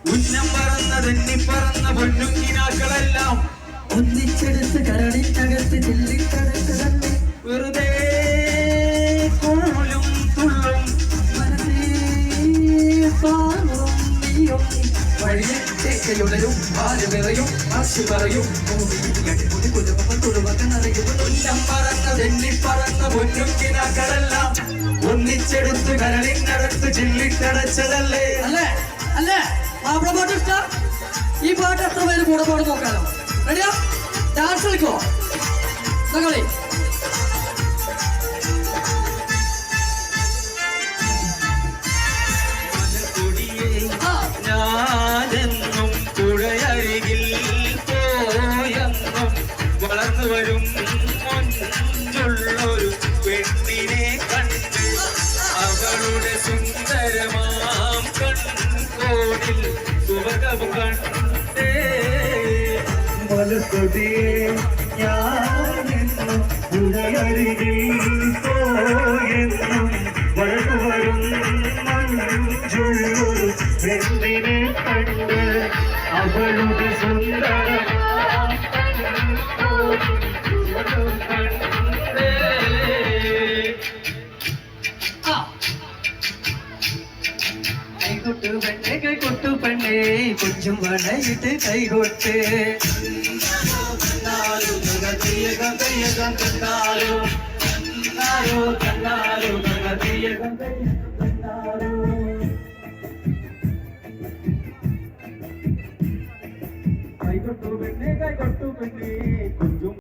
ഉന്നം പറന്ന പൊന്നുക്കിനാക്കളെല്ലാം ഒന്നിച്ചെടുത്ത് കരളിനകത്ത് ചെല്ലിക്കടത്ത് തന്നെ വെറുതെ കോലും തുള്ളും മനസ്സേ പാറും നീയും വഴിയെട്ടേക്കലുടലും പാലുവിറയും ആശു പറയും ഉന്നം പറന്ന പൊന്നുക്കിനാക്കളെല്ലാം ഒന്നിച്ചെടുത്ത് കരളിനകത്ത് ചെല്ലിക്കടച്ചതല്ലേ അല്ലേ അല്ലേ മാപ്പിള പാട്ട് ഇഷ്ടം ഈ പാട്ട് എത്ര പേര് കൂടെ പാട് നോക്കാലോ റെഡിയാ ഡാൻസ് കളിക്കോ കളി ഞാനെന്നും പുഴയരികിൽ പോയെന്നും വളർന്നു വരും മൊഞ്ചുള്ളൊരു പെണ്ണിനെ കണ്ട് അവളുടെ സുന്ദരമാം കൺകോണിൽ സുവർഗം കണ്ടേ മലക്കൊടിയെ ഞാനെന്നും പുഴയരികിൽ പോയെന്നും വളർന്നു വരും മഞ്ചുള്ളൊരു പെണ്ണിനെ കണ്ട് അവളുടെ സുന്ദരമാം കൺകോണിൽ കണ്ടേ കൈകൊട്ടു പെണ്ണേ കൊഞ്ചും വടയിട്ട് കൈകൊട്ട് കൈകൊട്ടു പെണ്ണേ